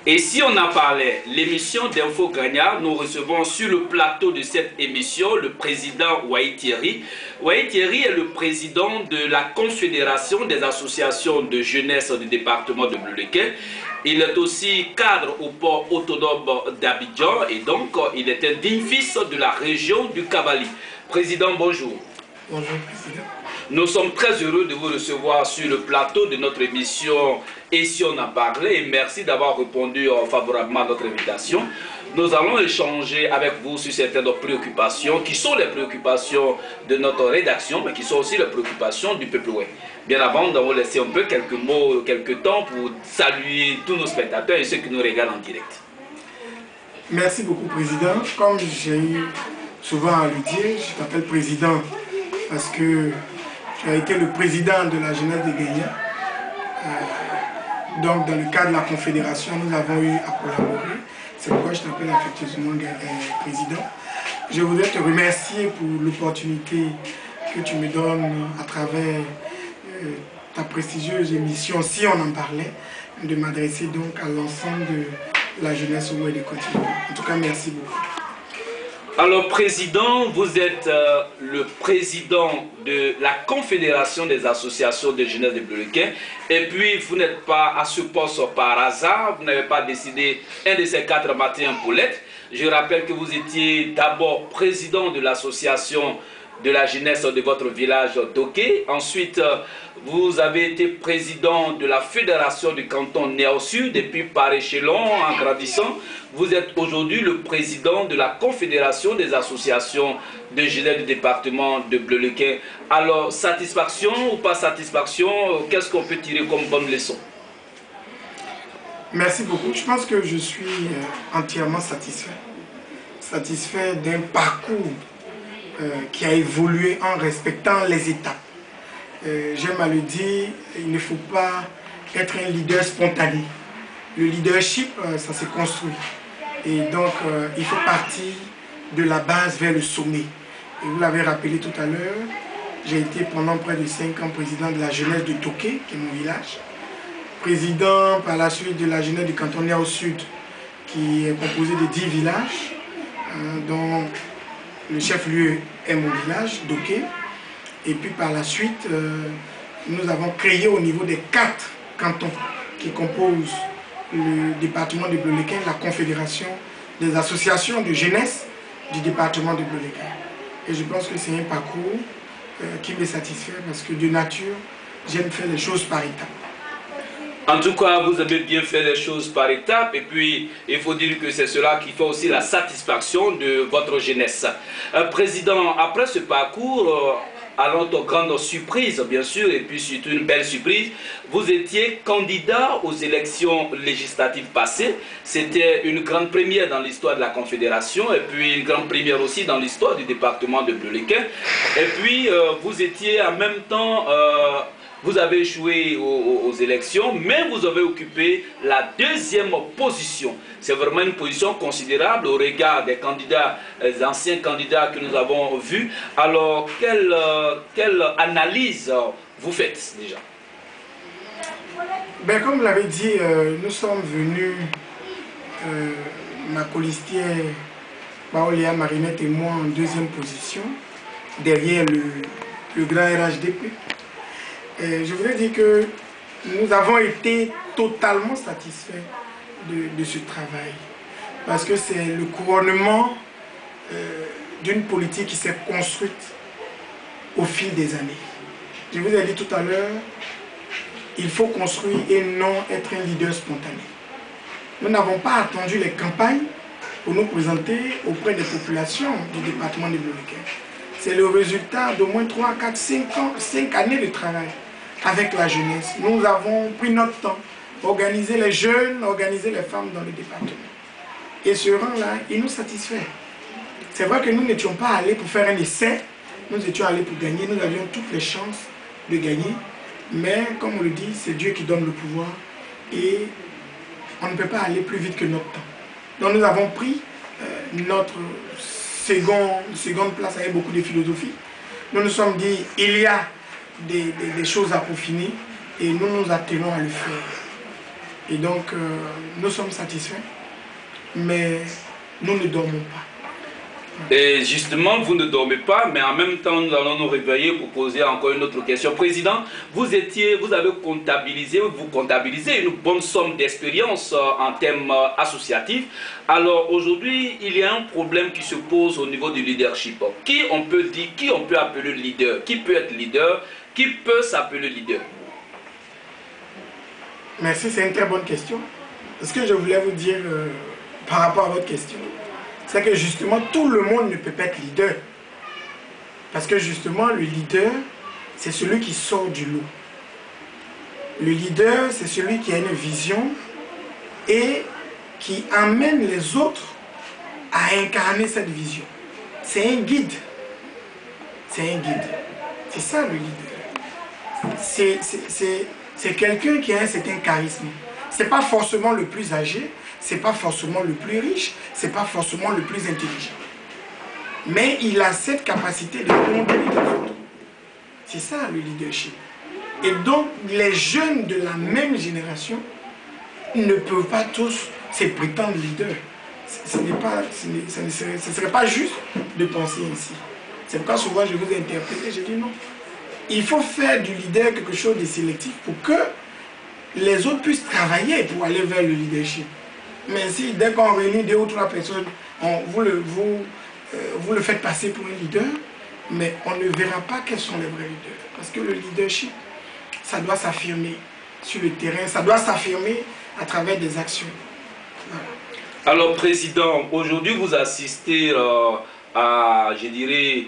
Et si on en parlait, l'émission d'Info Gagnard, nous recevons sur le plateau de cette émission le président Wahi Thierry. Wahi Thierry est le président de la Confédération des associations de jeunesse du département de Bleu-le-Quai. Il est aussi cadre au port autonome d'Abidjan et donc il est un digne fils de la région du Kabali. Président, bonjour. Bonjour, président. Nous sommes très heureux de vous recevoir sur le plateau de notre émission Et si on en parlait, et merci d'avoir répondu favorablement à notre invitation. Nous allons échanger avec vous sur certaines préoccupations qui sont les préoccupations de notre rédaction, mais qui sont aussi les préoccupations du peuple ouest. Bien avant, nous allons laisser un peu quelques mots, quelques temps pour saluer tous nos spectateurs et ceux qui nous regardent en direct. Merci beaucoup, président. Comme j'ai eu souvent à le dire, je t'appelle président parce que tu as été le président de la jeunesse de Guénia. Donc, dans le cadre de la Confédération, nous avons eu à collaborer. C'est pourquoi je t'appelle affectueusement président. Je voudrais te remercier pour l'opportunité que tu me donnes à travers ta prestigieuse émission, si on en parlait, de m'adresser donc à l'ensemble de la jeunesse ouest du continent. En tout cas, merci beaucoup. Alors, président, vous êtes le président de la Confédération des associations de jeunesse de Bleu-le-Quai. Et puis, vous n'êtes pas à ce poste par hasard. Vous n'avez pas décidé un de ces 4 matins pour l'être. Je rappelle que vous étiez d'abord président de l'association de la jeunesse de votre village d'Oké. Ensuite, vous avez été président de la fédération du canton Néo-Sud et puis par échelon, en grandissant, vous êtes aujourd'hui le président de la Confédération des associations de jeunesse du département de Bleu-le-Quai. Alors, satisfaction ou pas satisfaction, qu'est-ce qu'on peut tirer comme bonne leçon? Merci beaucoup. Je pense que je suis entièrement satisfait. Satisfait d'un parcours qui a évolué en respectant les étapes. J'aime à le dire, il ne faut pas être un leader spontané. Le leadership, ça se construit. Et donc, il faut partir de la base vers le sommet. Et vous l'avez rappelé tout à l'heure, j'ai été pendant près de 5 ans président de la jeunesse de Toké, qui est mon village. Président par la suite de la jeunesse du canton Néo Sud, qui est composé de 10 villages, dont le chef-lieu est mon village, Doké. Et puis par la suite, nous avons créé au niveau des 4 cantons qui composent le département de Bleu-le-Quai, la Confédération des associations de jeunesse du département de Bleu-le-Quai. Et je pense que c'est un parcours qui me satisfait parce que de nature, j'aime faire les choses par étapes. En tout cas, vous avez bien fait les choses par étapes et puis il faut dire que c'est cela qui fait aussi la satisfaction de votre jeunesse. Président, après ce parcours, à notre grande surprise bien sûr et puis surtout une belle surprise, vous étiez candidat aux élections législatives passées. C'était une grande première dans l'histoire de la Confédération et puis une grande première aussi dans l'histoire du département de Bleu-le-Quai. Et puis vous étiez en même temps... vous avez échoué aux élections, mais vous avez occupé la 2e position. C'est vraiment une position considérable au regard des candidats, des anciens candidats que nous avons vus. Alors, quelle analyse vous faites déjà? Ben, comme vous l'avez dit, nous sommes venus, ma colistière, Baoléa Marinette et moi, en 2e position, derrière le grand RHDP. Je voudrais dire que nous avons été totalement satisfaits de ce travail. Parce que c'est le couronnement d'une politique qui s'est construite au fil des années. Je vous ai dit tout à l'heure, il faut construire et non être un leader spontané. Nous n'avons pas attendu les campagnes pour nous présenter auprès des populations du département de Bleu-le-Quai. C'est le résultat d'au moins 3, 4, 5 années de travail avec la jeunesse. Nous avons pris notre temps, organiser les jeunes, organiser les femmes dans le département. Et ce rang-là, il nous satisfait. C'est vrai que nous n'étions pas allés pour faire un essai, nous étions allés pour gagner, nous avions toutes les chances de gagner. Mais comme on le dit, c'est Dieu qui donne le pouvoir et on ne peut pas aller plus vite que notre temps. Donc nous avons pris notre seconde place avec beaucoup de philosophie. Nous nous sommes dit, il y a des choses à peaufiner et nous nous attelons à le faire. Et donc, nous sommes satisfaits, mais nous ne dormons pas. Et justement, vous ne dormez pas, mais en même temps, nous allons nous réveiller pour poser encore une autre question. Président, vous avez comptabilisé, vous comptabilisez une bonne somme d'expérience en termes associatifs. Alors aujourd'hui, il y a un problème qui se pose au niveau du leadership. Qui on peut appeler leader? Qui peut être leader? Qui peut s'appeler leader? Merci, c'est une très bonne question. Ce que je voulais vous dire par rapport à votre question, c'est que justement, tout le monde ne peut pas être leader. Parce que justement, le leader, c'est celui qui sort du lot. Le leader, c'est celui qui a une vision et qui amène les autres à incarner cette vision. C'est un guide. C'est un guide. C'est ça le leader. C'est quelqu'un qui a un certain charisme. Ce n'est pas forcément le plus âgé, ce n'est pas forcément le plus riche, ce n'est pas forcément le plus intelligent. Mais il a cette capacité de conduire les autres. C'est ça le leadership. Et donc les jeunes de la même génération ne peuvent pas tous se prétendre leaders. Ce ne serait pas juste de penser ainsi. C'est pourquoi souvent je vous ai interprété, je dis non. Il faut faire du leader quelque chose de sélectif pour que les autres puissent travailler pour aller vers le leadership. Mais si dès qu'on réunit 2 ou 3 personnes, vous le faites passer pour un leader, mais on ne verra pas quels sont les vrais leaders. Parce que le leadership, ça doit s'affirmer sur le terrain, ça doit s'affirmer à travers des actions. Voilà. Alors, Président, aujourd'hui vous assistez je dirais,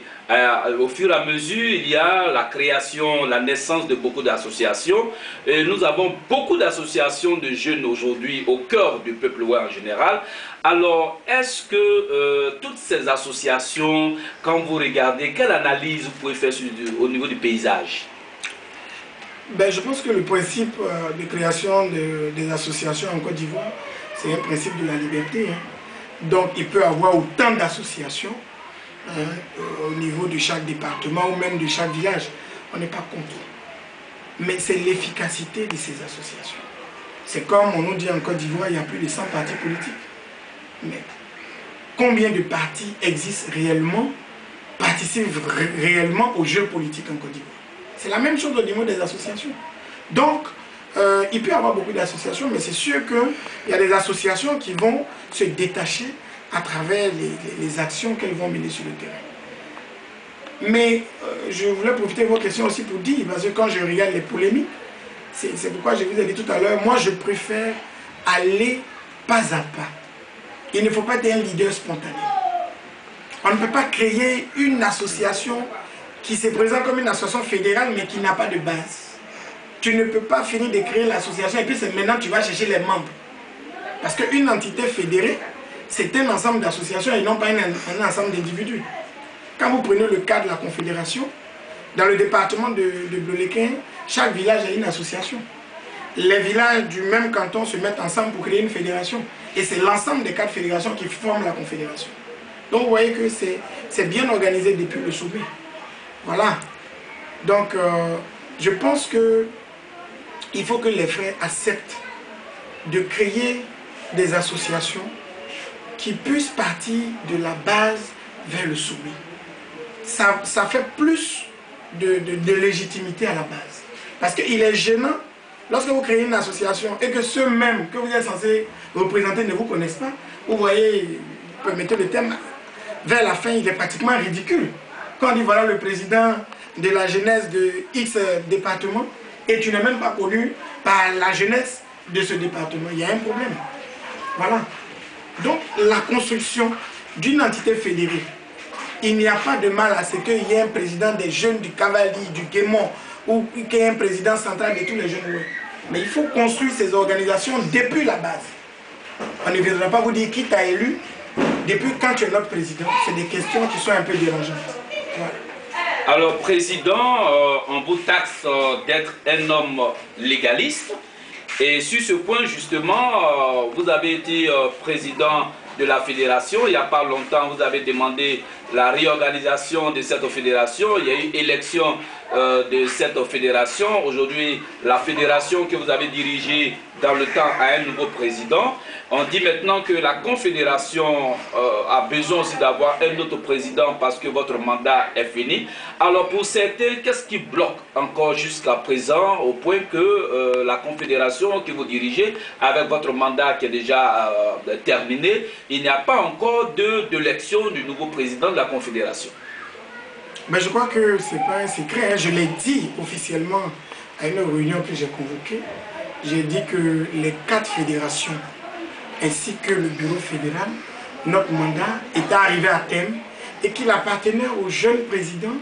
au fur et à mesure, il y a la création, la naissance de beaucoup d'associations. Et nous avons beaucoup d'associations de jeunes aujourd'hui au cœur du peuple en général. Alors, est-ce que toutes ces associations, quand vous regardez, quelle analyse vous pouvez faire au niveau du paysage? Ben, je pense que le principe de création des associations en Côte d'Ivoire, c'est un principe de la liberté. Donc, il peut y avoir autant d'associations au niveau de chaque département ou même de chaque village. On n'est pas contre. Mais c'est l'efficacité de ces associations. C'est comme on nous dit en Côte d'Ivoire, il y a plus de 100 partis politiques. Mais combien de partis existent réellement, participent réellement aux jeux politiques en Côte d'Ivoire? C'est la même chose au niveau des associations. Donc, il peut y avoir beaucoup d'associations, mais c'est sûr qu'il y a des associations qui vont se détacher à travers les actions qu'elles vont mener sur le terrain. Mais je voulais profiter de votre question aussi pour dire, parce que quand je regarde les polémiques, c'est pourquoi je vous ai dit tout à l'heure, moi je préfère aller pas à pas. Il ne faut pas être un leader spontané. On ne peut pas créer une association qui se présente comme une association fédérale mais qui n'a pas de base. Tu ne peux pas finir de créer l'association et puis c'est maintenant que tu vas chercher les membres. Parce qu'une entité fédérée, c'est un ensemble d'associations et non pas un ensemble d'individus. Quand vous prenez le cas de la Confédération, dans le département de Bloléquin, chaque village a une association. Les villages du même canton se mettent ensemble pour créer une fédération. Et c'est l'ensemble des 4 fédérations qui forment la Confédération. Donc vous voyez que c'est bien organisé depuis le sommet. Voilà. Donc je pense qu'il faut que les frères acceptent de créer des associations qui puissent partir de la base vers le sommet. Ça fait plus de légitimité à la base. Parce qu'il est gênant, lorsque vous créez une association et que ceux-mêmes que vous êtes censés représenter ne vous connaissent pas, vous voyez, permettez le terme, vers la fin, il est pratiquement ridicule. Quand on dit voilà le président de la jeunesse de X département et tu n'es même pas connu par la jeunesse de ce département, il y a un problème. Voilà. Donc la construction d'une entité fédérée, il n'y a pas de mal à ce qu'il y ait un président des jeunes du Cavalier, du Guémont, ou qu'il y ait un président central de tous les jeunes. Mais il faut construire ces organisations depuis la base. On ne viendra pas vous dire qui t'a élu, depuis quand tu es notre président. C'est des questions qui sont un peu dérangeantes. Voilà. Alors, Président, on vous taxe d'être un homme légaliste. Et sur ce point, justement, vous avez été président de la fédération. Il n'y a pas longtemps, vous avez demandé la réorganisation de cette fédération. Il y a eu élection de cette fédération. Aujourd'hui, la fédération que vous avez dirigée dans le temps à un nouveau président. On dit maintenant que la Confédération a besoin aussi d'avoir un autre président parce que votre mandat est fini. Alors pour certains, qu'est-ce qui bloque encore jusqu'à présent au point que la Confédération que vous dirigez, avec votre mandat qui est déjà terminé, il n'y a pas encore d'élection du nouveau président de la Confédération? Mais je crois que ce n'est pas un secret, hein. Je l'ai dit officiellement à une réunion que j'ai convoquée. J'ai dit que les 4 fédérations ainsi que le bureau fédéral, notre mandat était arrivé à terme et qu'il appartenait aux jeunes présidents,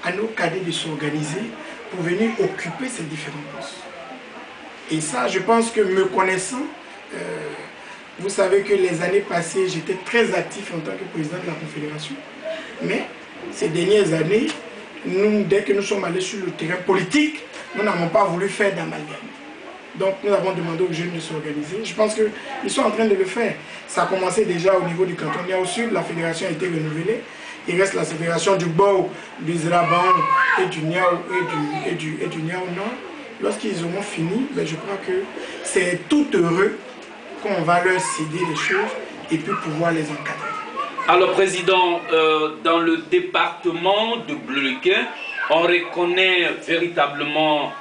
à nos cadets de s'organiser pour venir occuper ces différents postes. Et ça, je pense que me connaissant, vous savez que les années passées, j'étais très actif en tant que président de la Confédération. Mais ces dernières années, nous, dès que nous sommes allés sur le terrain politique, nous n'avons pas voulu faire d'amalgame. Donc nous avons demandé aux jeunes de s'organiser. Je pense qu'ils sont en train de le faire. Ça a commencé déjà au niveau du canton Niao Sud, la fédération a été renouvelée. Il reste la fédération du Bou, du Zraban et du Niao Nord. Lorsqu'ils auront fini, ben je crois que c'est tout heureux qu'on va leur céder les choses et puis pouvoir les encadrer. Alors, Président, dans le département de Bleu-le-Quin, on reconnaît véritablement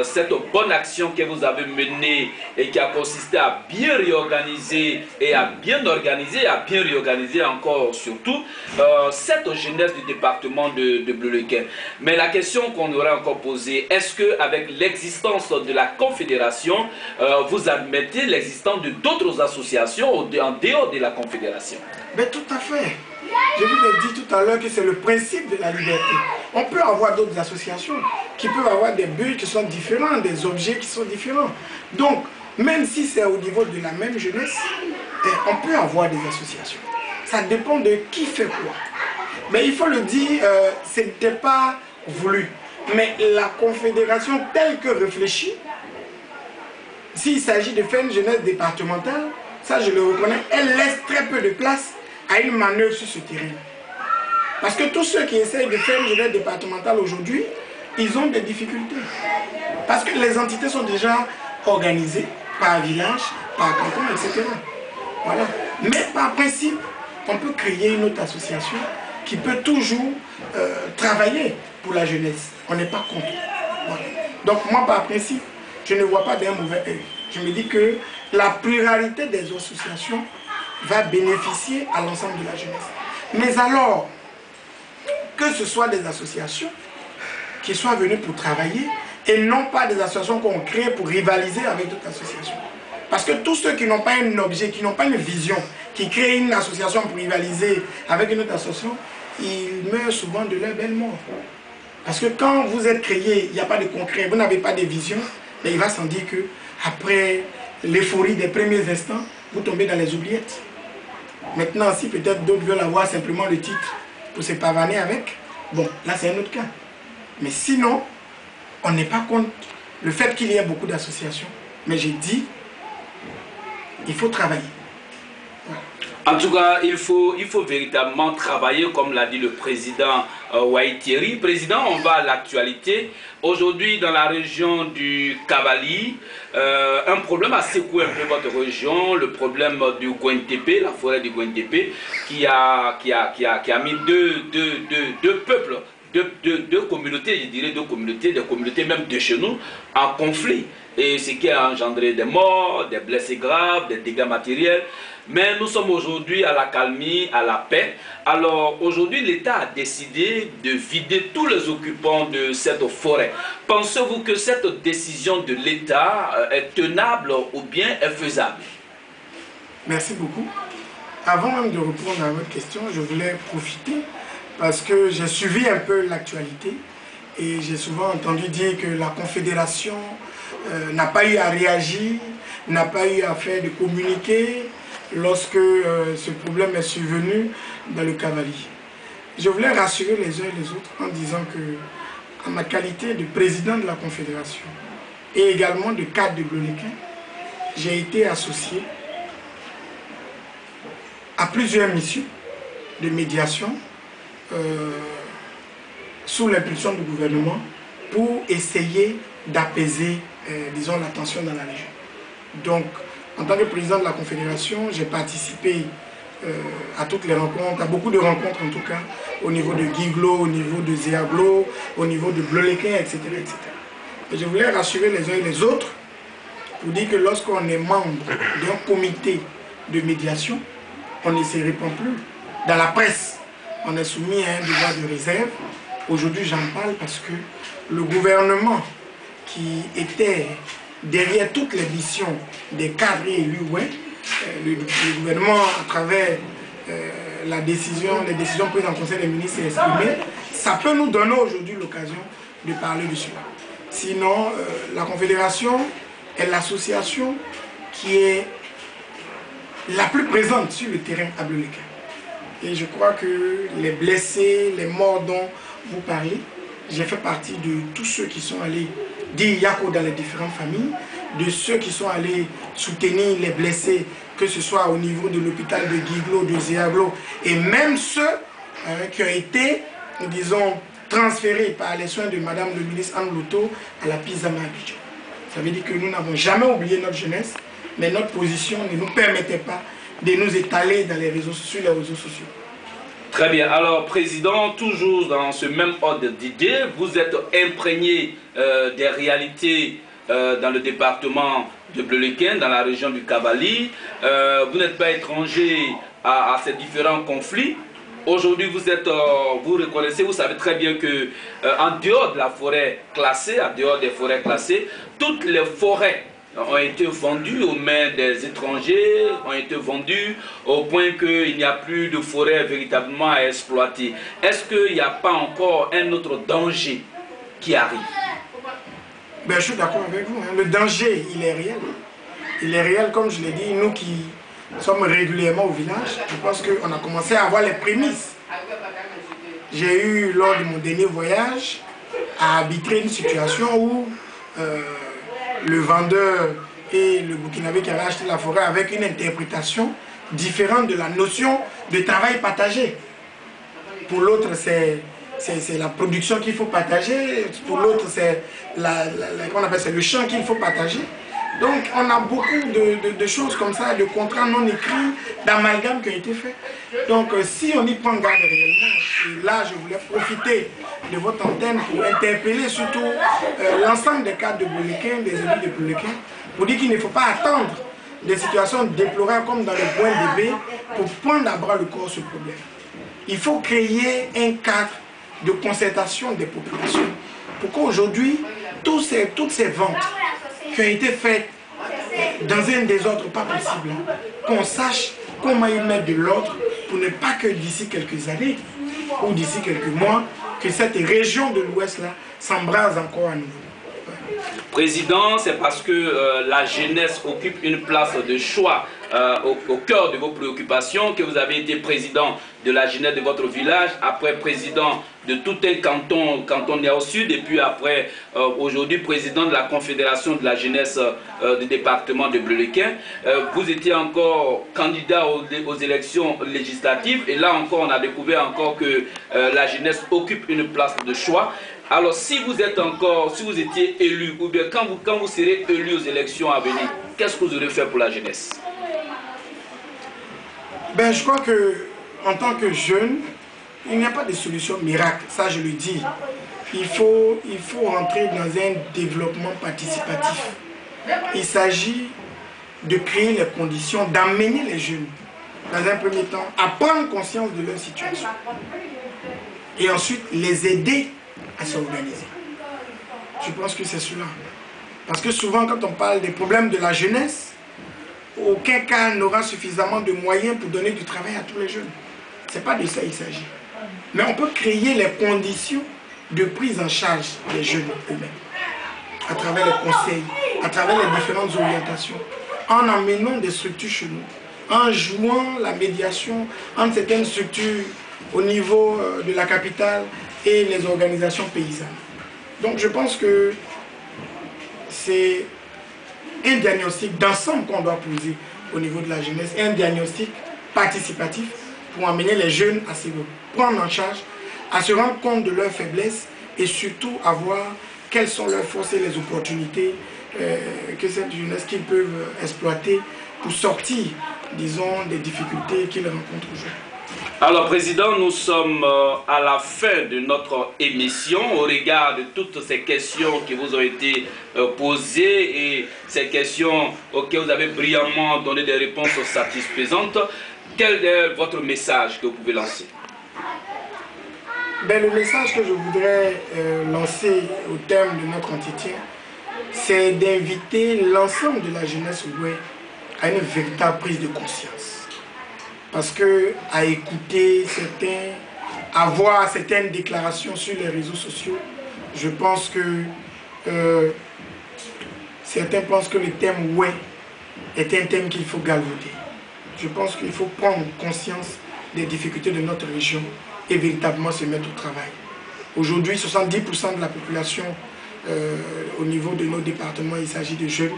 cette bonne action que vous avez menée et qui a consisté à bien réorganiser et à bien organiser, à bien réorganiser encore surtout cette jeunesse du département de Bleu-le-Quin. Mais la question qu'on aurait encore posée, est-ce qu'avec l'existence de la Confédération, vous admettez l'existence de d'autres associations en dehors de la Confédération? Mais tout à fait. Je vous l'ai dit tout à l'heure que c'est le principe de la liberté. On peut avoir d'autres associations qui peuvent avoir des buts qui sont différents, des objets qui sont différents. Donc, même si c'est au niveau de la même jeunesse, on peut avoir des associations. Ça dépend de qui fait quoi. Mais il faut le dire, ce n'était pas voulu. Mais la Confédération telle que réfléchie, s'il s'agit de faire une jeunesse départementale, ça je le reconnais, elle laisse très peu de place à une manœuvre sur ce terrain. Parce que tous ceux qui essayent de faire une jeunesse départementale aujourd'hui, ils ont des difficultés. Parce que les entités sont déjà organisées par village, par canton, etc. Voilà. Mais par principe, on peut créer une autre association qui peut toujours travailler pour la jeunesse. On n'est pas contre. Voilà. Donc moi, par principe, je ne vois pas d'un mauvais œil. Je me dis que la pluralité des associations va bénéficier à l'ensemble de la jeunesse. Mais alors, que ce soit des associations qui soient venues pour travailler et non pas des associations qu'on crée pour rivaliser avec d'autres associations. Parce que tous ceux qui n'ont pas un objet, qui n'ont pas une vision, qui créent une association pour rivaliser avec une autre association, ils meurent souvent de leur belle mort. Parce que quand vous êtes créé, il n'y a pas de concret, vous n'avez pas de vision, mais il va sans dire que après l'euphorie des premiers instants, vous tombez dans les oubliettes. Maintenant, si peut-être d'autres veulent avoir simplement le titre pour se pavaner avec, bon, là c'est un autre cas. Mais sinon, on n'est pas contre le fait qu'il y ait beaucoup d'associations. Mais j'ai dit, il faut travailler. Voilà. En tout cas, il faut véritablement travailler, comme l'a dit le président Waïtieri. Président, on va à l'actualité. Aujourd'hui, dans la région du Cavali, un problème a secoué un peu votre région, le problème du Gouentépé, la forêt du Gouentépé, qui a mis deux peuples, deux communautés, je dirais deux communautés même de chez nous, en conflit. Et ce qui a engendré des morts, des blessés graves, des dégâts matériels. Mais nous sommes aujourd'hui à la calmie, à la paix. Alors aujourd'hui, l'État a décidé de vider tous les occupants de cette forêt. Pensez-vous que cette décision de l'État est tenable ou bien est faisable? Merci beaucoup. Avant même de répondre à votre question, je voulais profiter parce que j'ai suivi un peu l'actualité et j'ai souvent entendu dire que la Confédération n'a pas eu à réagir, n'a pas eu à faire de communiqué lorsque ce problème est survenu dans le Cavali. Je voulais rassurer les uns et les autres en disant que, en ma qualité de président de la Confédération et également de cadre de Bleu-le-Quin, j'ai été associé à plusieurs missions de médiation sous l'impulsion du gouvernement pour essayer d'apaiser, disons, la tension dans la région. Donc, en tant que président de la Confédération, j'ai participé à toutes les rencontres, à beaucoup de rencontres en tout cas, au niveau de Guiglo, au niveau de Zéaglo, au niveau de Bleulequin, etc., etc. Et je voulais rassurer les uns et les autres pour dire que lorsqu'on est membre d'un comité de médiation, on ne se répand plus. Dans la presse, on est soumis à un devoir de réserve. Aujourd'hui, j'en parle parce que le gouvernement qui était derrière toutes les missions des cadres élus, le gouvernement, à travers les décisions prises en Conseil des ministres et exprimées, ça peut nous donner aujourd'hui l'occasion de parler de cela. Sinon, la Confédération est l'association qui est la plus présente sur le terrain à Bleulequin. Et je crois que les blessés, les morts dont vous parlez, j'ai fait partie de tous ceux qui sont allés dire Yako dans les différentes familles, de ceux qui sont allés soutenir les blessés, que ce soit au niveau de l'hôpital de Guiglo, de Zéaglo, et même ceux qui ont été, disons, transférés par les soins de Madame le ministre Anne Loto à la Pizama Abidjan. Ça veut dire que nous n'avons jamais oublié notre jeunesse, mais notre position ne nous permettait pas de nous étaler dans sur les réseaux sociaux. Très bien. Alors, Président, toujours dans ce même ordre d'idées, vous êtes imprégné des réalités dans le département de Bleulequin, dans la région du Kabali. Vous n'êtes pas étranger à ces différents conflits. Aujourd'hui, vous reconnaissez, vous savez très bien que en dehors de la forêt classée, en dehors des forêts classées, toutes les forêts ont été vendues aux mains des étrangers, ont été vendues au point qu'il n'y a plus de forêt véritablement à exploiter. Est-ce qu'il n'y a pas encore un autre danger qui arrive? Ben, je suis d'accord avec vous. Le danger, il est réel. Il est réel, comme je l'ai dit, nous qui sommes régulièrement au village, je pense qu'on a commencé à avoir les prémices. J'ai eu, lors de mon dernier voyage, à arbitrer une situation où le vendeur et le Burkinabé qui avait acheté la forêt avec une interprétation différente de la notion de travail partagé. Pour l'autre, c'est la production qu'il faut partager. Pour l'autre, c'est le champ qu'il faut partager. Donc, on a beaucoup de choses comme ça, de contrats non écrits, d'amalgames qui ont été faits. Donc, si on y prend garde réellement, et là, je voulais profiter de votre antenne pour interpeller surtout l'ensemble des cadres de Bleulequin, des élus de Bleulequin, pour dire qu'il ne faut pas attendre des situations déplorables comme dans le point de B pour prendre à bras le corps ce problème. Il faut créer un cadre de concertation des populations pour qu'aujourd'hui, toutes ces ventes qui ont été faites dans un désordre pas possible, qu'on sache comment y mettre de l'ordre pour ne pas que d'ici quelques années ou d'ici quelques mois, que cette région de l'Ouest-là s'embrase encore à nouveau. Président, c'est parce que la jeunesse occupe une place de choix au cœur de vos préoccupations que vous avez été président de la jeunesse de votre village, après président de tout un canton au sud, et puis après aujourd'hui président de la Confédération de la jeunesse du département de Bleulequin. Vous étiez encore candidat aux élections législatives, et là encore on a découvert encore que la jeunesse occupe une place de choix. Alors si vous étiez élu, ou bien quand vous serez élu aux élections à venir, qu'est-ce que vous aurez fait pour la jeunesse? Ben, je crois que en tant que jeune, il n'y a pas de solution miracle, ça je le dis. Il faut rentrer dans un développement participatif. Il s'agit de créer les conditions, d'amener les jeunes, dans un premier temps, à prendre conscience de leur situation. Et ensuite, les aider à s'organiser. Je pense que c'est cela. Parce que souvent, quand on parle des problèmes de la jeunesse, aucun cas n'aura suffisamment de moyens pour donner du travail à tous les jeunes. Ce n'est pas de ça qu'il s'agit. Mais on peut créer les conditions de prise en charge des jeunes eux-mêmes, à travers les conseils, à travers les différentes orientations, en amenant des structures chez nous, en jouant la médiation entre certaines structures au niveau de la capitale et les organisations paysannes. Donc je pense que c'est un diagnostic d'ensemble qu'on doit poser au niveau de la jeunesse, un diagnostic participatif pour amener les jeunes à se prendre en charge, à se rendre compte de leurs faiblesses et surtout à voir quelles sont leurs forces et les opportunités qu'ils peuvent exploiter pour sortir, disons, des difficultés qu'ils rencontrent aujourd'hui. Alors, Président, nous sommes à la fin de notre émission au regard de toutes ces questions qui vous ont été posées et ces questions auxquelles vous avez brillamment donné des réponses satisfaisantes. Quel est votre message que vous pouvez lancer? Ben, le message que je voudrais lancer au terme de notre entretien, c'est d'inviter l'ensemble de la jeunesse ouest à une véritable prise de conscience. Parce que à écouter certains, à voir certaines déclarations sur les réseaux sociaux, je pense que certains pensent que le thème ouais est un thème qu'il faut galvauder. Je pense qu'il faut prendre conscience des difficultés de notre région et véritablement se mettre au travail. Aujourd'hui, 70% de la population au niveau de nos départements, il s'agit de jeunes.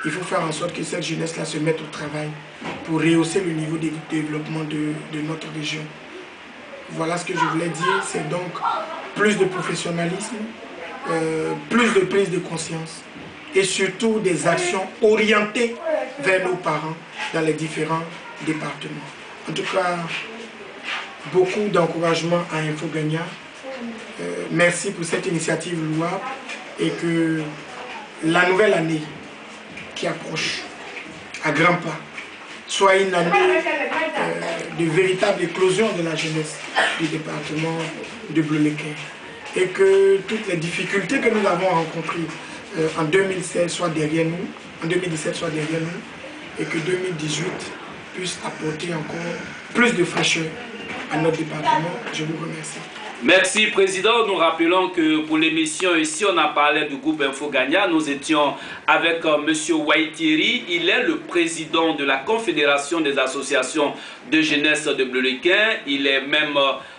Il faut faire en sorte que cette jeunesse-là se mette au travail pour rehausser le niveau de développement de notre région. Voilà ce que je voulais dire, c'est donc plus de professionnalisme, plus de prise de conscience et surtout des actions orientées vers nos parents dans les différents départements. En tout cas, beaucoup d'encouragement à Infogania. Merci pour cette initiative louable et que la nouvelle année qui approche à grands pas soit une année de véritable éclosion de la jeunesse du département de Bleu-les-Quais et que toutes les difficultés que nous avons rencontrées en 2016 soient derrière nous, en 2017 soient derrière nous et que 2018 puisse apporter encore plus de fraîcheur à notre département. Je vous remercie. Merci, Président. Nous rappelons que pour l'émission ici, on a parlé du groupe Infogania. Nous étions avec M. Waitiri. Il est le président de la Confédération des associations de jeunesse de Bleu-les-Quais. Il est même,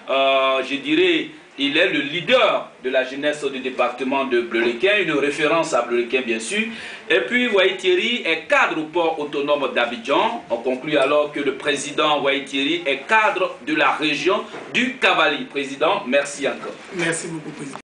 je dirais, il est le leader de la jeunesse du département de Bleu-les-Quais, une référence à Bleu-les-Quais bien sûr. Et puis Waitiri est cadre au port autonome d'Abidjan. On conclut alors que le président Waitiri est cadre de la région du Cavali. Président, merci encore. Merci beaucoup, Président.